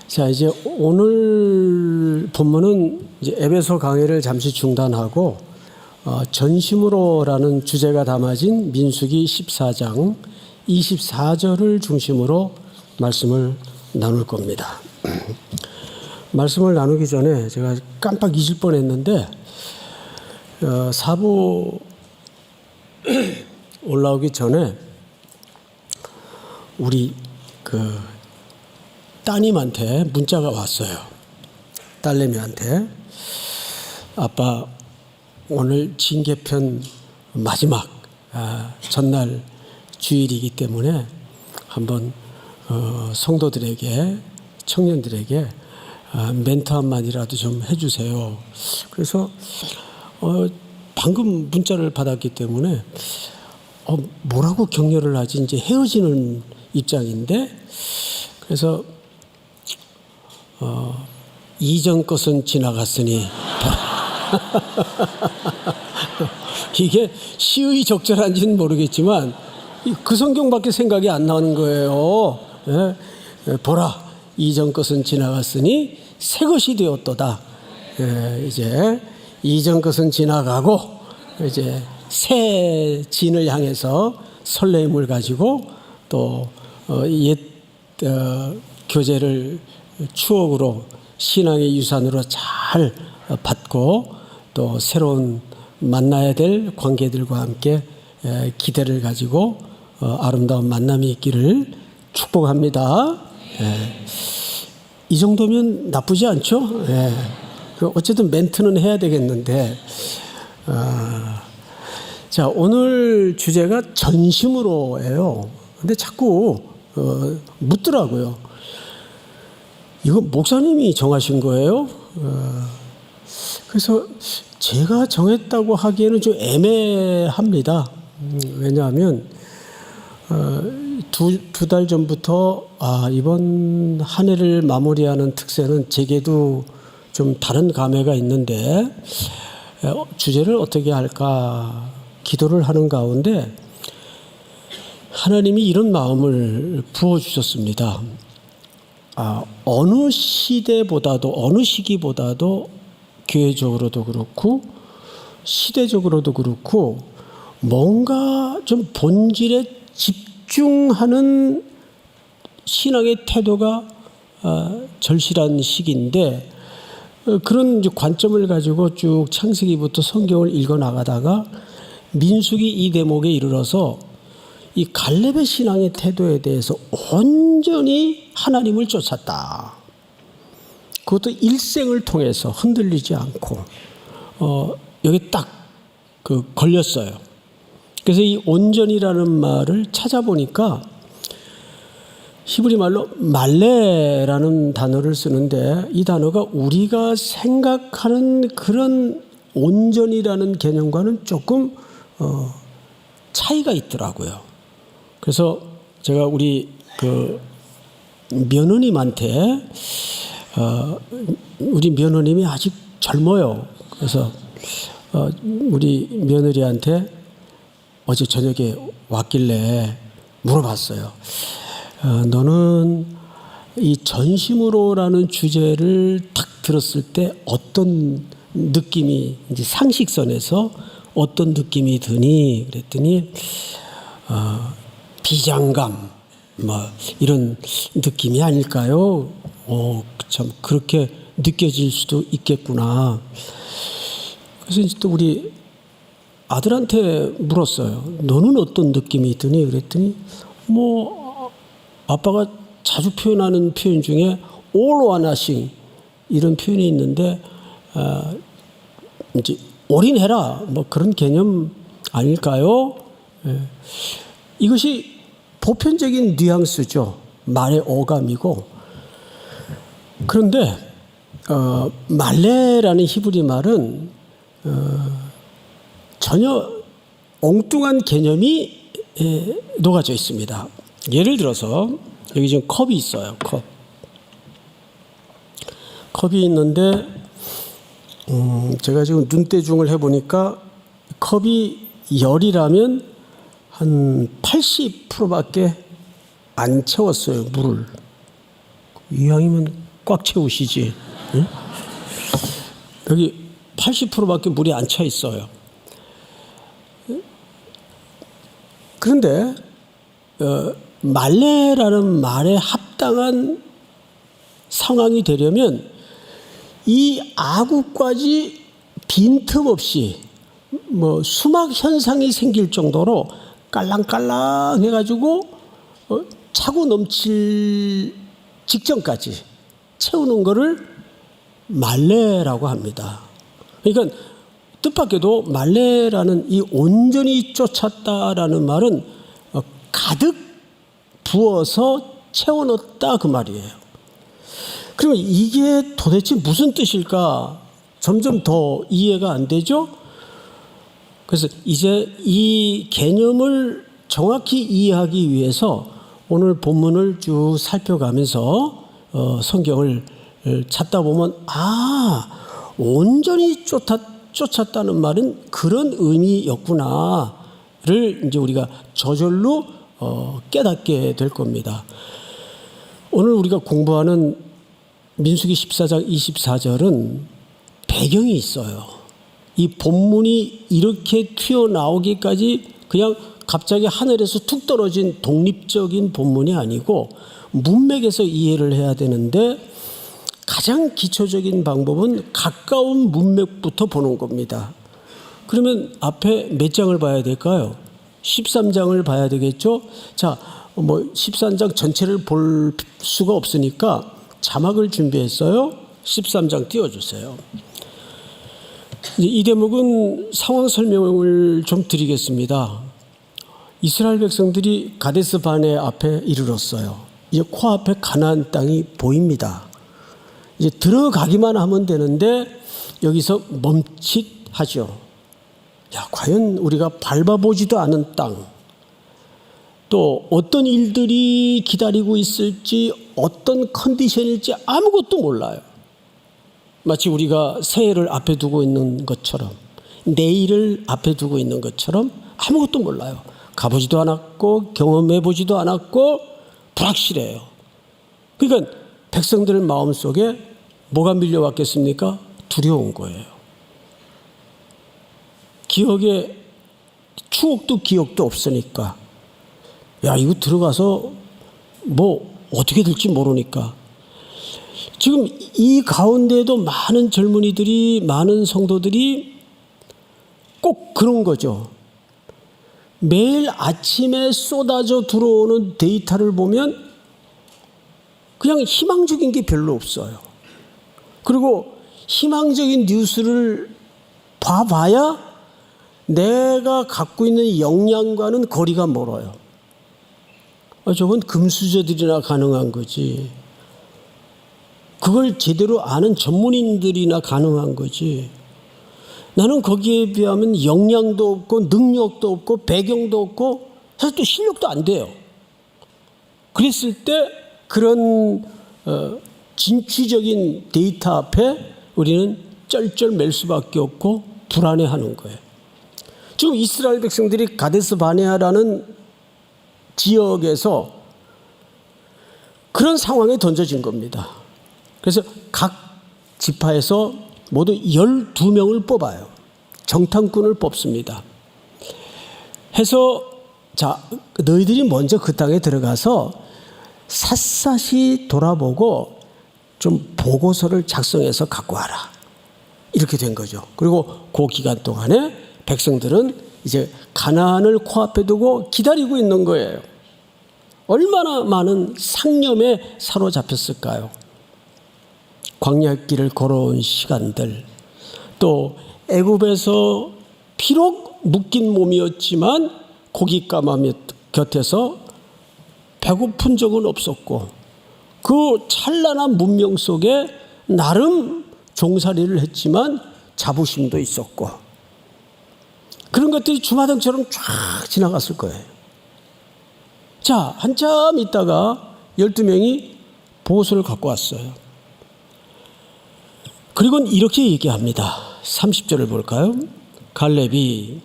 자, 이제 오늘 본문은 이제 에베소 강의를 잠시 중단하고 전심으로라는 주제가 담아진 민수기 14장 24절을 중심으로 말씀을 나눌 겁니다. 말씀을 나누기 전에 제가 깜빡 잊을 뻔했는데 사부 올라오기 전에 우리 따님한테 문자가 왔어요. 딸내미한테 아빠 오늘 징계편 마지막 전날 주일이기 때문에 한번 성도들에게 청년들에게 멘트 한마디라도 좀 해주세요. 그래서 방금 문자를 받았기 때문에 뭐라고 격려를 하지 이제 헤어지는 입장인데 그래서 이전 것은 지나갔으니 이게 시의 적절한지는 모르겠지만 그 성경밖에 생각이 안 나는 거예요. 보라 이전 것은 지나갔으니 새 것이 되었도다. 이제 이전 것은 지나가고 이제 새 진을 향해서 설레임을 가지고 또 옛 교제를 추억으로 신앙의 유산으로 잘 받고 또 새로운 만나야 될 관계들과 함께 기대를 가지고 아름다운 만남이 있기를 축복합니다. 이 정도면 나쁘지 않죠? 어쨌든 멘트는 해야 되겠는데 자, 오늘 주제가 전심으로예요. 근데 자꾸 묻더라고요. 이거 목사님이 정하신 거예요? 그래서 제가 정했다고 하기에는 좀 애매합니다. 왜냐하면 두 달 전부터 이번 한 해를 마무리하는 특세는 제게도 좀 다른 감회가 있는데 주제를 어떻게 할까 기도를 하는 가운데 하나님이 이런 마음을 부어주셨습니다. 어느 시대보다도 어느 시기보다도 교회적으로도 그렇고 시대적으로도 그렇고 뭔가 좀 본질에 집중하는 신앙의 태도가 절실한 시기인데 그런 관점을 가지고 쭉 창세기부터 성경을 읽어 나가다가 민수기 이 대목에 이르러서 이 갈렙의 신앙의 태도에 대해서 온전히 하나님을 쫓았다. 그것도 일생을 통해서 흔들리지 않고 여기 딱 걸렸어요. 그래서 이 온전이라는 말을 찾아보니까 히브리 말로 말레라는 단어를 쓰는데 이 단어가 우리가 생각하는 그런 온전이라는 개념과는 조금 차이가 있더라고요. 그래서 제가 우리 며느님한테 우리 며느님이 아직 젊어요. 그래서 우리 며느리한테 어제 저녁에 왔길래 물어봤어요. 너는 이 전심으로라는 주제를 딱 들었을 때 어떤 느낌이 이제 상식선에서 어떤 느낌이 드니? 그랬더니 비장감 이런 느낌이 아닐까요? 참 그렇게 느껴질 수도 있겠구나. 그래서 이제 또 우리 아들한테 물었어요. 너는 어떤 느낌이 드니? 그랬더니 아빠가 자주 표현하는 표현 중에 all or nothing 이런 표현이 있는데 이제 올인해라 그런 개념 아닐까요? 이것이 보편적인 뉘앙스죠. 말의 어감이고. 그런데 말레라는 히브리 말은 전혀 엉뚱한 개념이 녹아져 있습니다. 예를 들어서 여기 지금 컵이 있어요. 컵이 있는데 제가 지금 눈대중을 해보니까 컵이 열이라면 한 80%밖에 안 채웠어요. 물을. 이왕이면 꽉 채우시지. 응? 여기 80%밖에 물이 안 차 있어요. 그런데 말레라는 말에 합당한 상황이 되려면 이 아구까지 빈틈없이 수막 현상이 생길 정도로 깔랑깔랑 해가지고 차고 넘칠 직전까지 채우는 거를 말레라고 합니다. 그러니까 뜻밖에도 말레라는 이 온전히 쫓았다라는 말은 가득 부어서 채워넣었다 그 말이에요. 그러면 이게 도대체 무슨 뜻일까? 점점 더 이해가 안 되죠? 그래서 이제 이 개념을 정확히 이해하기 위해서 오늘 본문을 쭉 살펴가면서 성경을 찾다 보면 온전히 쫓았다는 말은 그런 의미였구나를 이제 우리가 저절로 깨닫게 될 겁니다. 오늘 우리가 공부하는 민수기 14장 24절은 배경이 있어요. 이 본문이 이렇게 튀어나오기까지 그냥 갑자기 하늘에서 툭 떨어진 독립적인 본문이 아니고 문맥에서 이해를 해야 되는데 가장 기초적인 방법은 가까운 문맥부터 보는 겁니다. 그러면 앞에 몇 장을 봐야 될까요? 13장을 봐야 되겠죠? 자, 13장 전체를 볼 수가 없으니까 자막을 준비했어요. 13장 띄워주세요. 이 대목은 상황 설명을 좀 드리겠습니다. 이스라엘 백성들이 가데스 바네 앞에 이르렀어요. 이제 코앞에 가나안 땅이 보입니다. 이제 들어가기만 하면 되는데 여기서 멈칫하죠. 과연 우리가 밟아보지도 않은 땅, 또 어떤 일들이 기다리고 있을지, 어떤 컨디션일지 아무것도 몰라요. 마치 우리가 새해를 앞에 두고 있는 것처럼, 내일을 앞에 두고 있는 것처럼 아무것도 몰라요. 가보지도 않았고 경험해보지도 않았고 불확실해요. 그러니까 백성들 마음속에 뭐가 밀려왔겠습니까? 두려운 거예요. 추억도 기억도 없으니까 이거 들어가서 어떻게 될지 모르니까. 지금 이 가운데에도 많은 젊은이들이, 많은 성도들이 꼭 그런 거죠. 매일 아침에 쏟아져 들어오는 데이터를 보면 그냥 희망적인 게 별로 없어요. 그리고 희망적인 뉴스를 봐봐야 내가 갖고 있는 역량과는 거리가 멀어요. 저건 금수저들이나 가능한 거지. 그걸 제대로 아는 전문인들이나 가능한 거지. 나는 거기에 비하면 역량도 없고 능력도 없고 배경도 없고 사실 또 실력도 안 돼요. 그랬을 때 그런 진취적인 데이터 앞에 우리는 쩔쩔맬 수밖에 없고 불안해하는 거예요. 지금 이스라엘 백성들이 가데스 바네아라는 지역에서 그런 상황에 던져진 겁니다. 그래서 각 지파에서 모두 12명을 뽑아요. 정탐꾼을 뽑습니다. 해서 너희들이 먼저 그 땅에 들어가서 샅샅이 돌아보고 좀 보고서를 작성해서 갖고 와라. 이렇게 된 거죠. 그리고 그 기간 동안에 백성들은 이제 가나안을 코앞에 두고 기다리고 있는 거예요. 얼마나 많은 상념에 사로잡혔을까요? 광야길을 걸어온 시간들, 또 애굽에서 비록 묶인 몸이었지만 고깃가마미 곁에서 배고픈 적은 없었고 그 찬란한 문명 속에 나름 종살이를 했지만 자부심도 있었고 그런 것들이 주마등처럼 쫙 지나갔을 거예요. 자, 한참 있다가 12명이 보고서를 갖고 왔어요. 그리고는 이렇게 얘기합니다. 30절을 볼까요? 갈렙이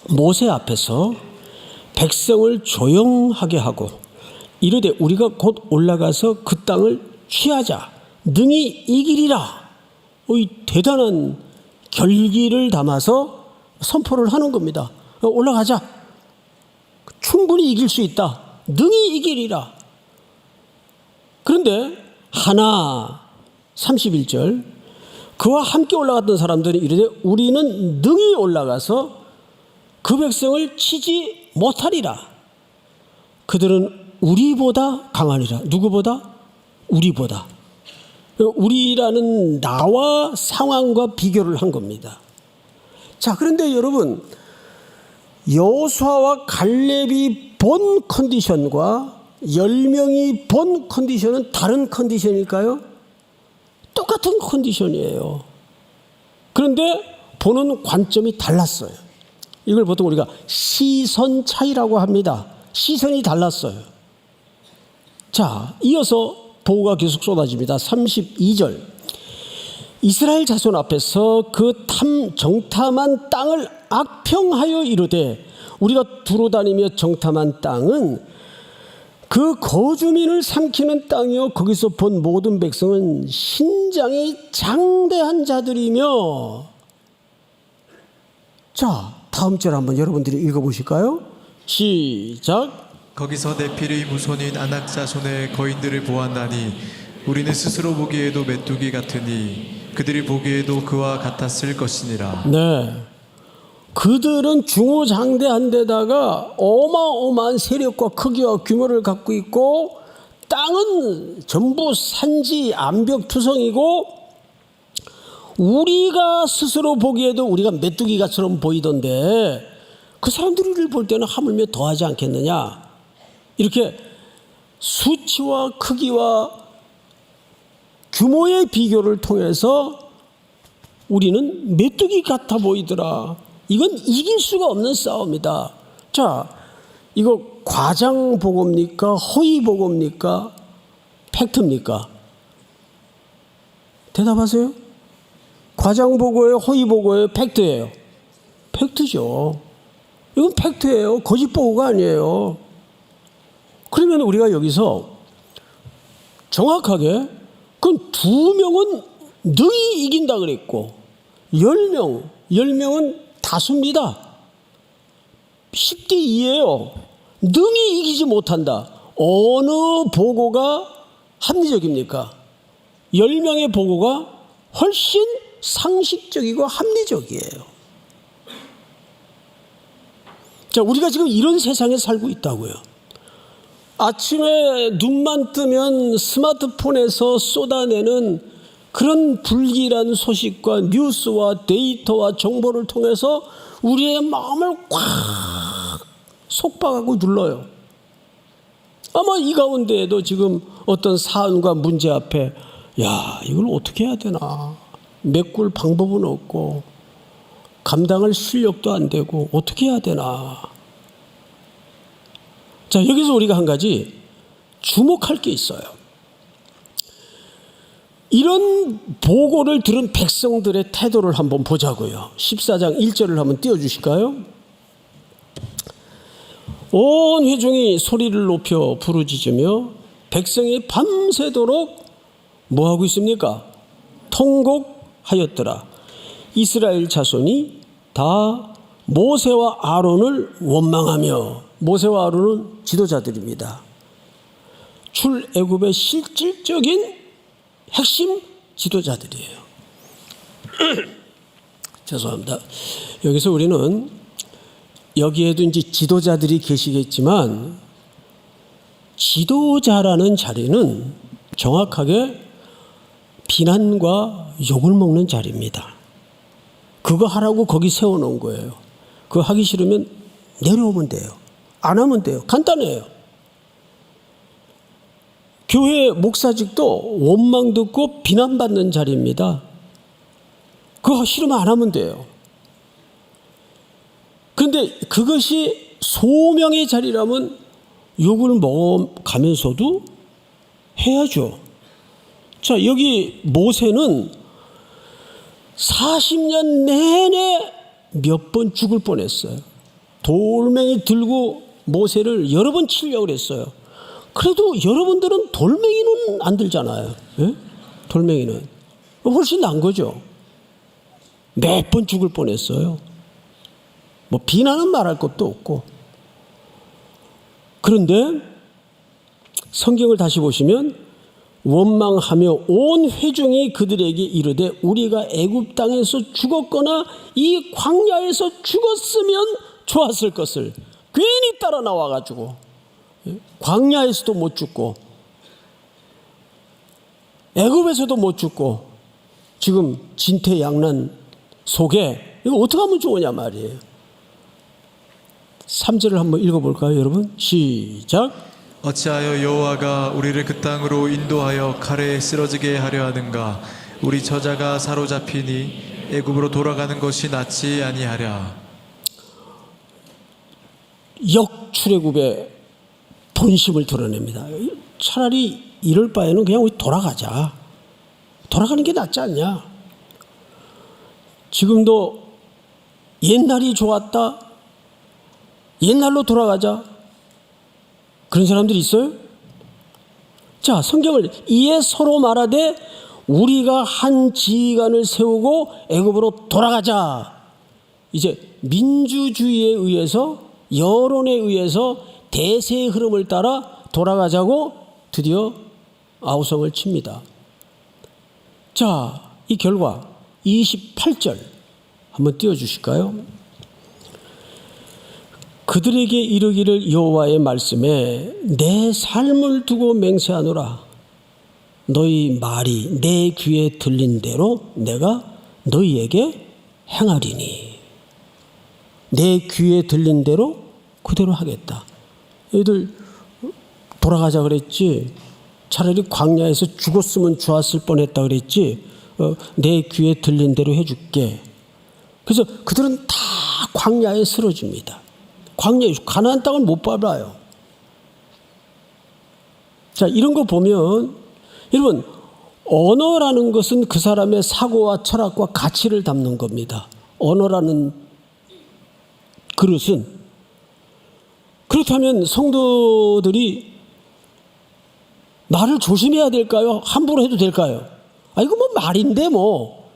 모세 앞에서 백성을 조용하게 하고 이르되 우리가 곧 올라가서 그 땅을 취하자 능히 이기리라. 이 대단한 결기를 담아서 선포를 하는 겁니다. 올라가자. 충분히 이길 수 있다. 능히 이기리라. 그런데 하나 31절 그와 함께 올라갔던 사람들이 이르되 우리는 능히 올라가서 그 백성을 치지 못하리라. 그들은 우리보다 강하니라. 누구보다? 우리보다. 우리라는 나와 상황과 비교를 한 겁니다. 자, 그런데 여러분, 여호수아와 갈렙이 본 컨디션과 10명이 본 컨디션은 다른 컨디션일까요? 똑같은 컨디션이에요. 그런데 보는 관점이 달랐어요. 이걸 보통 우리가 시선 차이라고 합니다. 시선이 달랐어요. 자, 이어서 보고가 계속 쏟아집니다. 32절 이스라엘 자손 앞에서 그 정탐한 땅을 악평하여 이르되 우리가 두루 다니며 정탐한 땅은 그 거주민을 삼키는 땅이요 거기서 본 모든 백성은 신장이 장대한 자들이며. 자, 다음 절 한번 여러분들이 읽어보실까요? 시작. 거기서 네필의 무손인 아낙 자손의 거인들을 보았나니 우리는 스스로 보기에도 메뚜기 같으니 그들이 보기에도 그와 같았을 것이니라. 네, 그들은 중후장대한 데다가 어마어마한 세력과 크기와 규모를 갖고 있고 땅은 전부 산지 암벽투성이고 우리가 스스로 보기에도 우리가 메뚜기가처럼 보이던데 그 사람들을 볼 때는 하물며 더하지 않겠느냐. 이렇게 수치와 크기와 규모의 비교를 통해서 우리는 메뚜기 같아 보이더라. 이건 이길 수가 없는 싸움이다. 자, 이거 과장 보고입니까? 허위 보고입니까? 팩트입니까? 대답하세요. 과장 보고예요? 허위 보고예요? 팩트예요? 팩트죠. 이건 팩트예요. 거짓 보고가 아니에요. 그러면 우리가 여기서 정확하게 그건 2명은 능히 이긴다 그랬고 10명은 다수입니다. 10대 2예요. 능히 이기지 못한다. 어느 보고가 합리적입니까? 10명의 보고가 훨씬 상식적이고 합리적이에요. 자, 우리가 지금 이런 세상에 살고 있다고요. 아침에 눈만 뜨면 스마트폰에서 쏟아내는 그런 불길한 소식과 뉴스와 데이터와 정보를 통해서 우리의 마음을 꽉 속박하고 눌러요. 아마 이 가운데에도 지금 어떤 사안과 문제 앞에 야, 이걸 어떻게 해야 되나. 메꿀 방법은 없고 감당할 실력도 안 되고 어떻게 해야 되나. 자, 여기서 우리가 한 가지 주목할 게 있어요. 이런 보고를 들은 백성들의 태도를 한번 보자고요. 14장 1절을 한번 띄워주실까요? 온 회중이 소리를 높여 부르짖으며 백성이 밤새도록 뭐하고 있습니까? 통곡하였더라. 이스라엘 자손이 다 모세와 아론을 원망하며, 모세와 아론은 지도자들입니다. 출애굽의 실질적인 핵심 지도자들이에요. 죄송합니다. 여기서 우리는 여기에도 이제 지도자들이 계시겠지만 지도자라는 자리는 정확하게 비난과 욕을 먹는 자리입니다. 그거 하라고 거기 세워놓은 거예요. 그거 하기 싫으면 내려오면 돼요. 안 하면 돼요. 간단해요. 교회 목사직도 원망 듣고 비난받는 자리입니다. 그거 싫으면 안 하면 돼요. 그런데 그것이 소명의 자리라면 욕을 먹어가면서도 해야죠. 자, 여기 모세는 40년 내내 몇 번 죽을 뻔했어요. 돌멩이 들고 모세를 여러 번 치려고 그랬어요. 그래도 여러분들은 돌멩이는 안 들잖아요. 예? 돌멩이는 훨씬 나은 거죠. 몇 번 죽을 뻔했어요. 뭐 비난은 말할 것도 없고. 그런데 성경을 다시 보시면 원망하며 온 회중이 그들에게 이르되 우리가 애굽 땅에서 죽었거나 이 광야에서 죽었으면 좋았을 것을 괜히 따라 나와가지고 광야에서도 못 죽고 애굽에서도 못 죽고 지금 진퇴양난 속에 이거 어떻게 하면 좋으냐 말이에요. 3절을 한번 읽어볼까요, 여러분? 시작. 어찌하여 여호와가 우리를 그 땅으로 인도하여 칼에 쓰러지게 하려 하는가? 우리 저자가 사로잡히니 애굽으로 돌아가는 것이 낫지 아니하랴. 역출애굽의 본심을 드러냅니다. 차라리 이럴 바에는 그냥 우리 돌아가자. 돌아가는 게 낫지 않냐? 지금도 옛날이 좋았다. 옛날로 돌아가자. 그런 사람들이 있어요? 자, 성경을 이에 서로 말하되 우리가 한 지휘관을 세우고 애굽으로 돌아가자. 이제 민주주의에 의해서 여론에 의해서 대세의 흐름을 따라 돌아가자고 드디어 아우성을 칩니다. 자, 이 결과 28절 한번 띄워주실까요? 그들에게 이르기를 여호와의 말씀에 내 삶을 두고 맹세하노라. 너희 말이 내 귀에 들린 대로 내가 너희에게 행하리니. 내 귀에 들린 대로 그대로 하겠다. 얘들 돌아가자 그랬지. 차라리 광야에서 죽었으면 좋았을 뻔했다 그랬지. 내 귀에 들린 대로 해줄게. 그래서 그들은 다 광야에 쓰러집니다. 광야에 가나안 땅을 못 밟아요. 자, 이런 거 보면 여러분 언어라는 것은 그 사람의 사고와 철학과 가치를 담는 겁니다. 언어라는 그릇은. 그렇다면 성도들이 말을 조심해야 될까요? 함부로 해도 될까요? 아, 이거 뭐 말인데 뭐.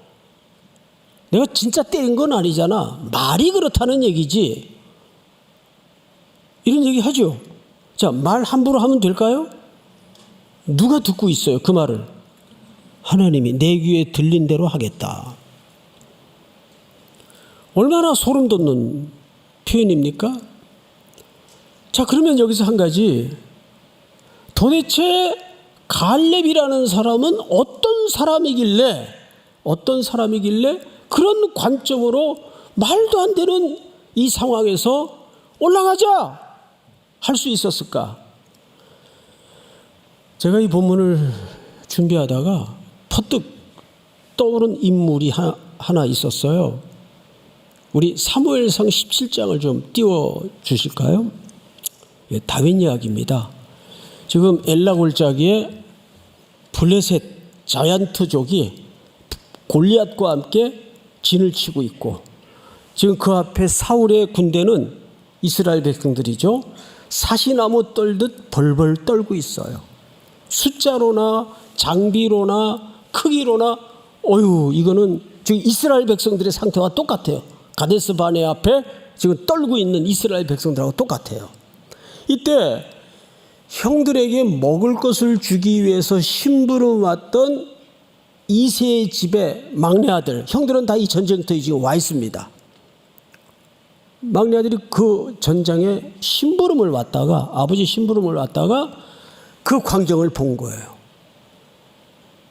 내가 진짜 때린 건 아니잖아. 말이 그렇다는 얘기지. 이런 얘기 하죠. 자, 말 함부로 하면 될까요? 누가 듣고 있어요, 그 말을? 하나님이 내 귀에 들린 대로 하겠다. 얼마나 소름 돋는 표현입니까? 자, 그러면 여기서 한 가지. 도대체 갈렙이라는 사람은 어떤 사람이길래 그런 관점으로 말도 안 되는 이 상황에서 올라가자 할 수 있었을까? 제가 이 본문을 준비하다가 퍼뜩 떠오른 인물이 하나 있었어요. 우리 사무엘상 17장을 좀 띄워주실까요? 다윗 이야기입니다. 지금 엘라 골짜기에 블레셋 자이언트족이 골리앗과 함께 진을 치고 있고 지금 그 앞에 사울의 군대는 이스라엘 백성들이죠. 사시나무 떨듯 벌벌 떨고 있어요. 숫자로나 장비로나 크기로나 이거는 지금 이스라엘 백성들의 상태와 똑같아요. 가데스 바네 앞에 지금 떨고 있는 이스라엘 백성들하고 똑같아요. 이때 형들에게 먹을 것을 주기 위해서 심부름 왔던 이새의 집의 막내 아들, 형들은 다 이 전쟁터에 지금 와 있습니다. 막내 아들이 그 전장에 심부름을 왔다가, 아버지 심부름을 왔다가 그 광경을 본 거예요.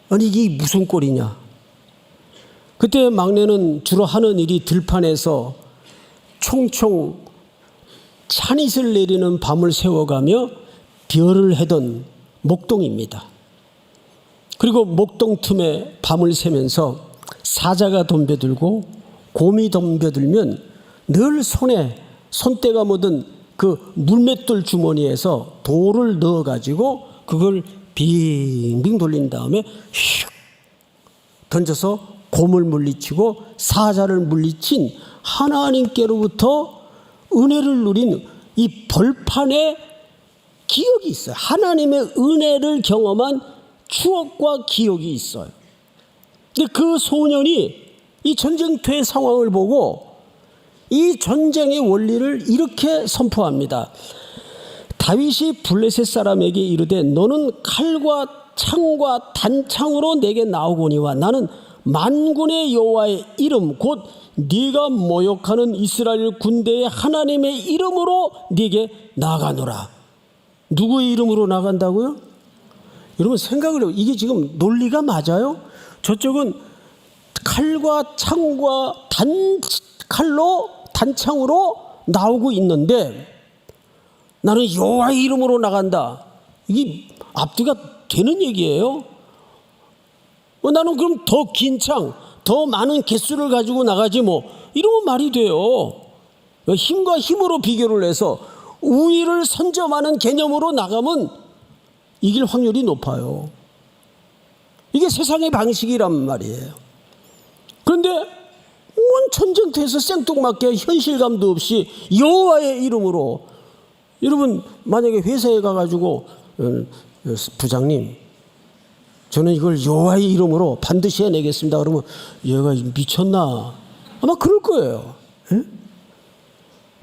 아니, 이게 무슨 꼴이냐. 그때 막내는 주로 하는 일이 들판에서 총총 찬잇을 내리는 밤을 새워가며 별을 해던 목동입니다. 그리고 목동 틈에 밤을 새면서 사자가 덤벼들고 곰이 덤벼들면 늘 손때가 묻은 그 물맷돌 주머니에서 돌을 넣어가지고 그걸 빙빙 돌린 다음에 슉 던져서 곰을 물리치고 사자를 물리친 하나님께로부터 은혜를 누린 이 벌판의 기억이 있어요. 하나님의 은혜를 경험한 추억과 기억이 있어요. 근데 그 소년이 이 전쟁터의 상황을 보고 이 전쟁의 원리를 이렇게 선포합니다. 다윗이 블레셋 사람에게 이르되 너는 칼과 창과 단창으로 내게 나오거니와 나는 만군의 여호와의 이름 곧 네가 모욕하는 이스라엘 군대의 하나님의 이름으로 네게 나가노라. 누구의 이름으로 나간다고요? 여러분 생각을 해요. 이게 지금 논리가 맞아요? 저쪽은 칼과 창과 칼로 단창으로 나오고 있는데 나는 여호와의 이름으로 나간다. 이게 앞뒤가 되는 얘기예요. 나는 그럼 더 긴 창, 더 많은 개수를 가지고 나가지 뭐 이러면 말이 돼요. 힘과 힘으로 비교를 해서 우위를 선점하는 개념으로 나가면 이길 확률이 높아요. 이게 세상의 방식이란 말이에요. 그런데 온 전쟁터에서 생뚱맞게 현실감도 없이 여호와의 이름으로, 여러분 만약에 회사에 가가지고 부장님 저는 이걸 여호와의 이름으로 반드시 해내겠습니다. 그러면 얘가 미쳤나? 아마 그럴 거예요. 에?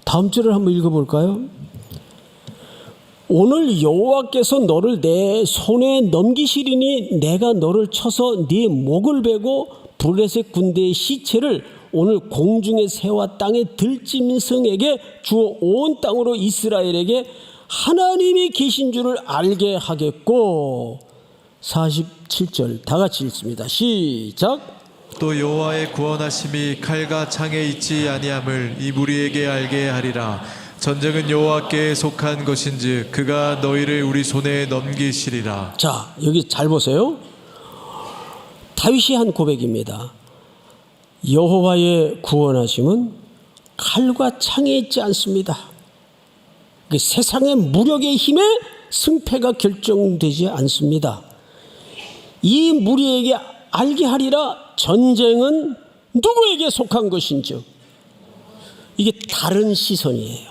다음 절을 한번 읽어볼까요? 오늘 여호와께서 너를 내 손에 넘기시리니 내가 너를 쳐서 네 목을 베고 블레셋 군대의 시체를 오늘 공중의 새와 땅의 들짐승에게 주어 온 땅으로 이스라엘에게 하나님이 계신 줄을 알게 하겠고. 47절 다 같이 읽습니다. 시작. 또 여호와의 구원하심이 칼과 창에 있지 아니함을 이 무리에게 알게 하리라. 전쟁은 여호와께 속한 것인즉 그가 너희를 우리 손에 넘기시리라. 자, 여기 잘 보세요. 다윗이 한 고백입니다. 여호와의 구원하심은 칼과 창에 있지 않습니다. 세상의 무력의 힘에 승패가 결정되지 않습니다. 이 무리에게 알게 하리라. 전쟁은 누구에게 속한 것인지. 이게 다른 시선이에요.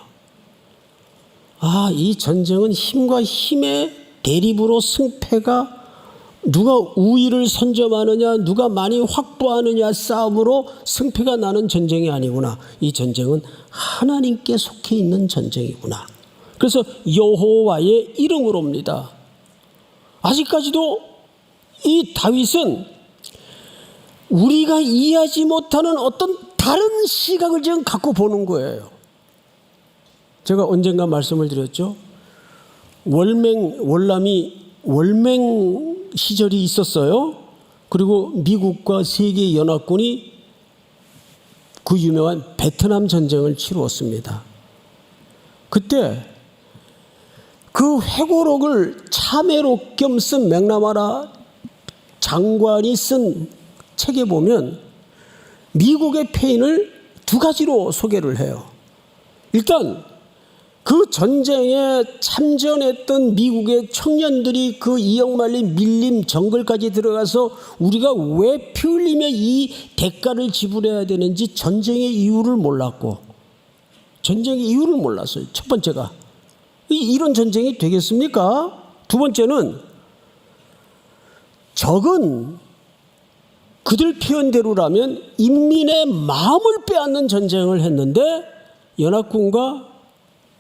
이 전쟁은 힘과 힘의 대립으로 승패가 누가 우위를 선점하느냐, 누가 많이 확보하느냐 싸움으로 승패가 나는 전쟁이 아니구나. 이 전쟁은 하나님께 속해 있는 전쟁이구나. 그래서 여호와의 이름으로입니다. 아직까지도 이 다윗은 우리가 이해하지 못하는 어떤 다른 시각을 지금 갖고 보는 거예요. 제가 언젠가 말씀을 드렸죠. 월남이 월맹 시절이 있었어요. 그리고 미국과 세계 연합군이 그 유명한 베트남 전쟁을 치루었습니다. 그때 그 회고록을 참회로 겸 쓴 맥나마라 장관이 쓴 책에 보면 미국의 패인을 두 가지로 소개를 해요. 일단 그 전쟁에 참전했던 미국의 청년들이 그 이역말린 밀림 정글까지 들어가서 우리가 왜 피 흘리며 이 대가를 지불해야 되는지 전쟁의 이유를 몰랐고, 전쟁의 이유를 몰랐어요. 첫 번째가 이런 전쟁이 되겠습니까? 두 번째는 적은 그들 표현대로라면 인민의 마음을 빼앗는 전쟁을 했는데 연합군과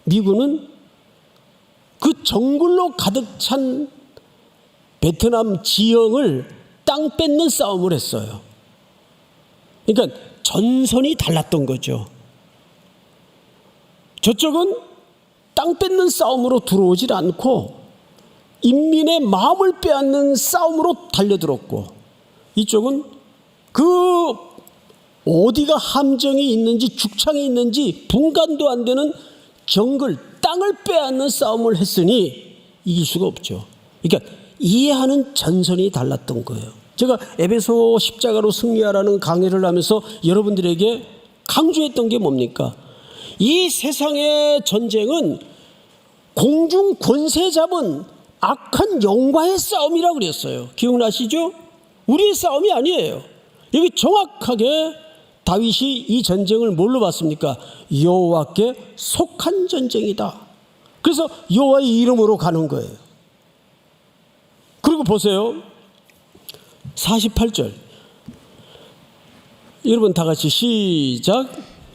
미군은 그 정글로 가득 찬 베트남 지형을 땅 뺏는 싸움을 했어요. 그러니까 전선이 달랐던 거죠. 저쪽은 땅 뺏는 싸움으로 들어오질 않고 인민의 마음을 빼앗는 싸움으로 달려들었고, 이쪽은 그 어디가 함정이 있는지 죽창이 있는지 분간도 안 되는 정글, 땅을 빼앗는 싸움을 했으니 이길 수가 없죠. 그러니까 이해하는 전선이 달랐던 거예요. 제가 에베소 십자가로 승리하라는 강의를 하면서 여러분들에게 강조했던 게 뭡니까? 이 세상의 전쟁은 공중 권세 잡은 악한 영과의 싸움이라고 그랬어요. 기억나시죠? 우리의 싸움이 아니에요. 여기 정확하게 다윗이 이 전쟁을 뭘로 봤습니까? 여호와께 속한 전쟁이다. 그래서 여호와의 이름으로 가는 거예요. 그리고 보세요. 48절. 여러분 다 같이 시작.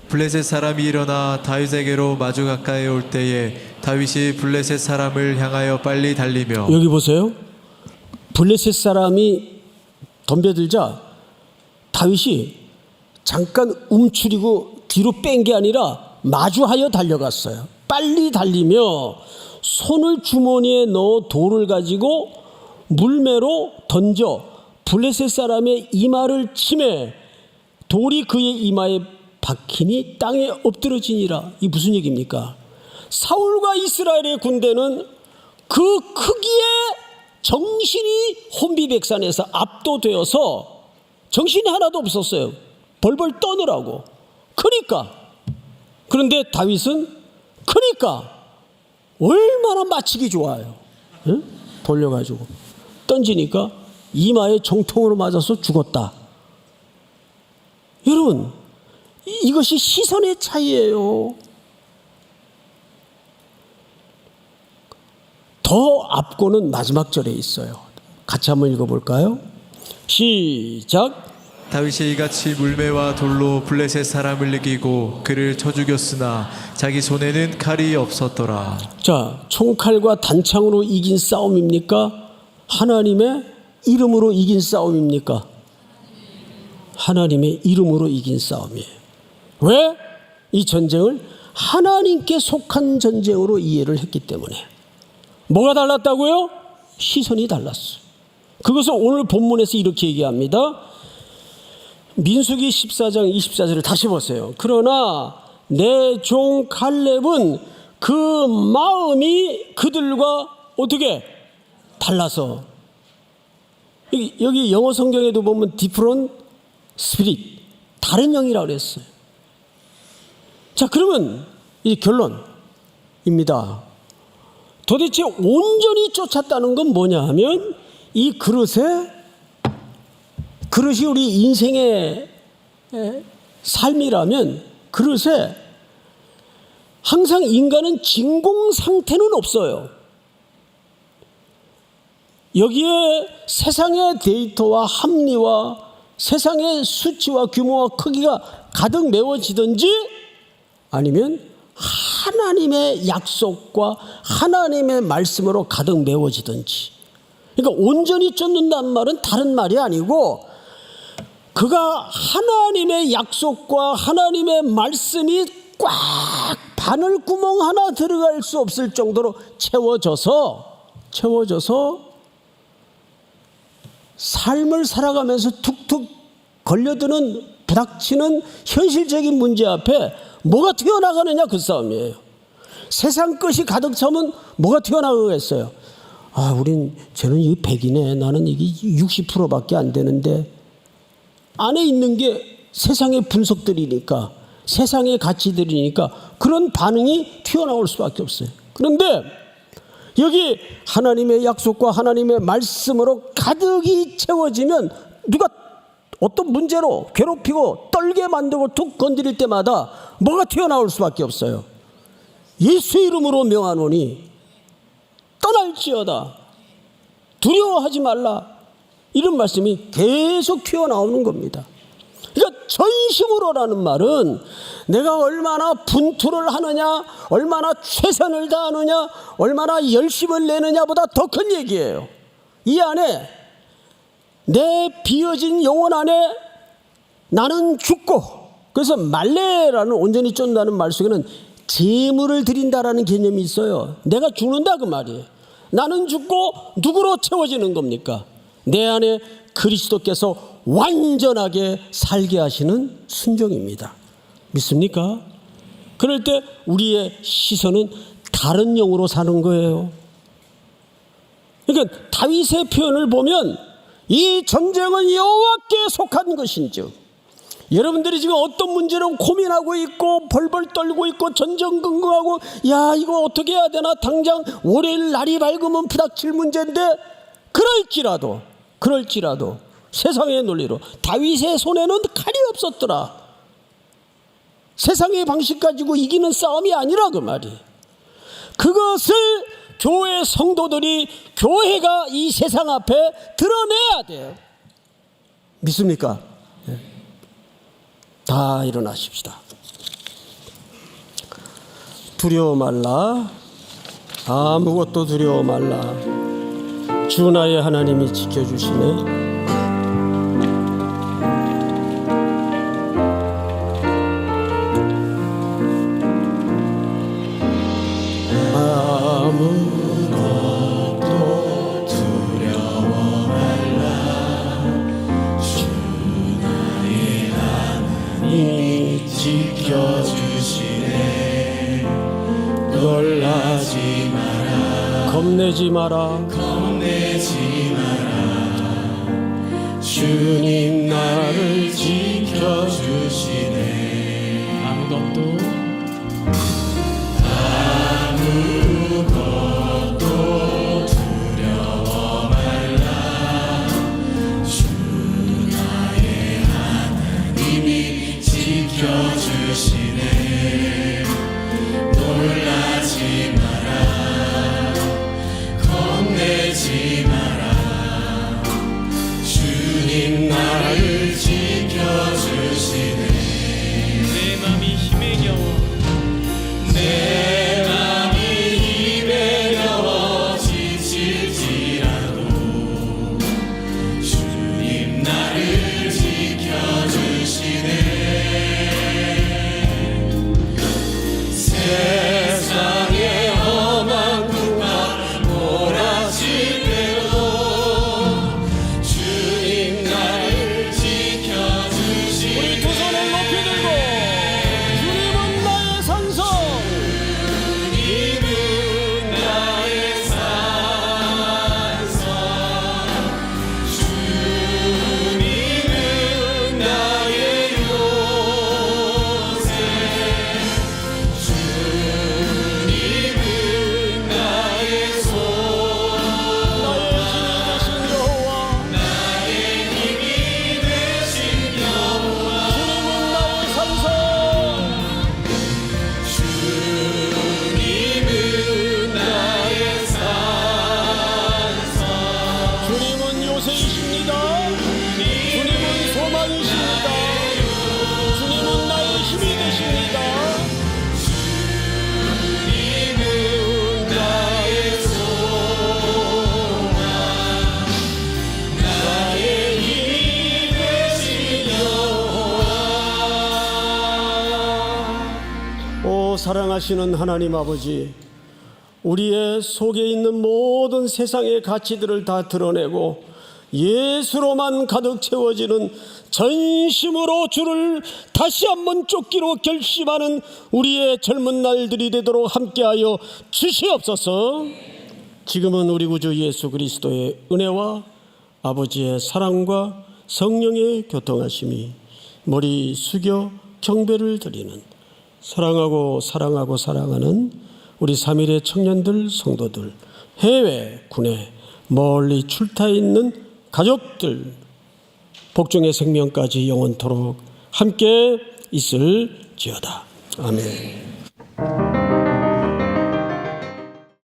블레셋 사람이 일어나 다윗에게로 마주 가까이 올 때에 다윗이 블레셋 사람을 향하여 빨리 달리며 여기 보세요. 블레셋 사람이 덤벼들자 다윗이 잠깐 움츠리고 뒤로 뺀 게 아니라 마주하여 달려갔어요. 빨리 달리며 손을 주머니에 넣어 돌을 가지고 물매로 던져 블레셋 사람의 이마를 치매 돌이 그의 이마에 박히니 땅에 엎드러지니라. 이 무슨 얘기입니까? 사울과 이스라엘의 군대는 그 크기에 정신이 혼비백산에서 압도되어서 정신이 하나도 없었어요. 벌벌 떠느라고. 그런데 다윗은 얼마나 맞히기 좋아요. 응? 돌려가지고 던지니까 이마에 정통으로 맞아서 죽었다. 여러분, 이것이 시선의 차이예요. 더 앞고는 마지막 절에 있어요. 같이 한번 읽어볼까요? 시작. 다윗이 이같이 물매와 돌로 블레셋 사람을 이기고 그를 쳐 죽였으나 자기 손에는 칼이 없었더라. 자, 총칼과 단창으로 이긴 싸움입니까? 하나님의 이름으로 이긴 싸움입니까? 하나님의 이름으로 이긴 싸움이에요. 왜? 이 전쟁을 하나님께 속한 전쟁으로 이해를 했기 때문에. 뭐가 달랐다고요? 시선이 달랐어요. 그것을 오늘 본문에서 이렇게 얘기합니다. 민수기 14장 24절을 다시 보세요. 그러나 내 종 갈렙은 그 마음이 그들과 어떻게 달라서, 여기 영어 성경에도 보면 different spirit, 다른 영이라고 그랬어요. 자, 그러면 이 결론입니다. 도대체 온전히 쫓았다는 건 뭐냐 하면 이 그릇이 우리 인생의 삶이라면 그릇에 항상 인간은 진공 상태는 없어요. 여기에 세상의 데이터와 합리와 세상의 수치와 규모와 크기가 가득 메워지든지 아니면 하나님의 약속과 하나님의 말씀으로 가득 메워지든지. 그러니까 온전히 쫓는다는 말은 다른 말이 아니고 그가 하나님의 약속과 하나님의 말씀이 꽉 바늘 구멍 하나 들어갈 수 없을 정도로 채워져서 삶을 살아가면서 툭툭 걸려드는 부닥치는 현실적인 문제 앞에 뭐가 튀어나가느냐, 그 싸움이에요. 세상 것이 가득 차면 뭐가 튀어나가겠어요? 쟤는 이 100이네. 나는 이게 60%밖에 안 되는데. 안에 있는 게 세상의 분석들이니까, 세상의 가치들이니까 그런 반응이 튀어나올 수밖에 없어요. 그런데 여기 하나님의 약속과 하나님의 말씀으로 가득이 채워지면 누가 어떤 문제로 괴롭히고 떨게 만들고 툭 건드릴 때마다 뭐가 튀어나올 수밖에 없어요. 예수 이름으로 명하노니 떠날지어다. 두려워하지 말라. 이런 말씀이 계속 튀어나오는 겁니다. 그러니까 전심으로라는 말은 내가 얼마나 분투를 하느냐, 얼마나 최선을 다하느냐, 얼마나 열심을 내느냐보다 더 큰 얘기예요. 이 안에 내 비어진 영혼 안에 나는 죽고, 그래서 말레라는 온전히 쫓는다는 말 속에는 제물을 드린다라는 개념이 있어요. 내가 죽는다 그 말이에요. 나는 죽고 누구로 채워지는 겁니까? 내 안에 그리스도께서 완전하게 살게 하시는 순종입니다. 믿습니까? 그럴 때 우리의 시선은 다른 영으로 사는 거예요. 그러니까 다윗의 표현을 보면 이 전쟁은 여호와께 속한 것인즉, 여러분들이 지금 어떤 문제로 고민하고 있고 벌벌 떨고 있고 전전긍긍하고 야 이거 어떻게 해야 되나, 당장 월요일 날이 밝으면 부닥칠 문제인데, 그럴지라도 세상의 논리로 다윗의 손에는 칼이 없었더라. 세상의 방식 가지고 이기는 싸움이 아니라 그 말이. 그것을 교회 성도들이, 교회가 이 세상 앞에 드러내야 돼요. 믿습니까? 네. 다 일어나십시다. 두려워 말라. 아무것도 두려워 말라. 주 나의 하나님이 지켜주시네. 아무것도 두려워 말라. 주 나의 하나님이 지켜주시네. 놀라지 마라. 겁내지 마라. 겁내지 마라. 주님 나를 지켜주시네. 아무것도 두려워 말라. 주 나의 하나님이 지켜주시네. 놀라지 마라. 겁내지 마라. 주님 나를 지켜주시네. 내 맘이 힘에 겨워 내 맘이 힘에 겨워 지칠지라도 주님 나를 지켜주시네. 세상의 험한 풍파 몰아칠 때도 주님 나를 지켜주시네. 우리 두 손을 높이 들고 주님은 나의 산성, 주님은 나의 산성, 주님은 나의 요새, 주님은 나의 손, 나의 힘이 되신 여호와, 주님은 나의 산성, 주님은 나의 산성, 주님은 요새이십니다. 주님은 소망이십니다. 주님은 나의 힘이 되십니다. 주님은 나의 소망, 나의 힘이 되신 여호와. 오 사랑하시는 하나님 아버지, 우리의 속에 있는 모든 세상의 가치들을 다 드러내고 예수로만 가득 채워지는 전심으로 주를 다시 한번 쫓기로 결심하는 우리의 젊은 날들이 되도록 함께하여 주시옵소서. 지금은 우리 구주 예수 그리스도의 은혜와 아버지의 사랑과 성령의 교통하심이 머리 숙여 경배를 드리는 사랑하고 사랑하는 우리 3일의 청년들, 성도들, 해외, 국내 멀리 출타 있는 가족들, 복종의 생명까지 영원토록 함께 있을지어다. 아멘.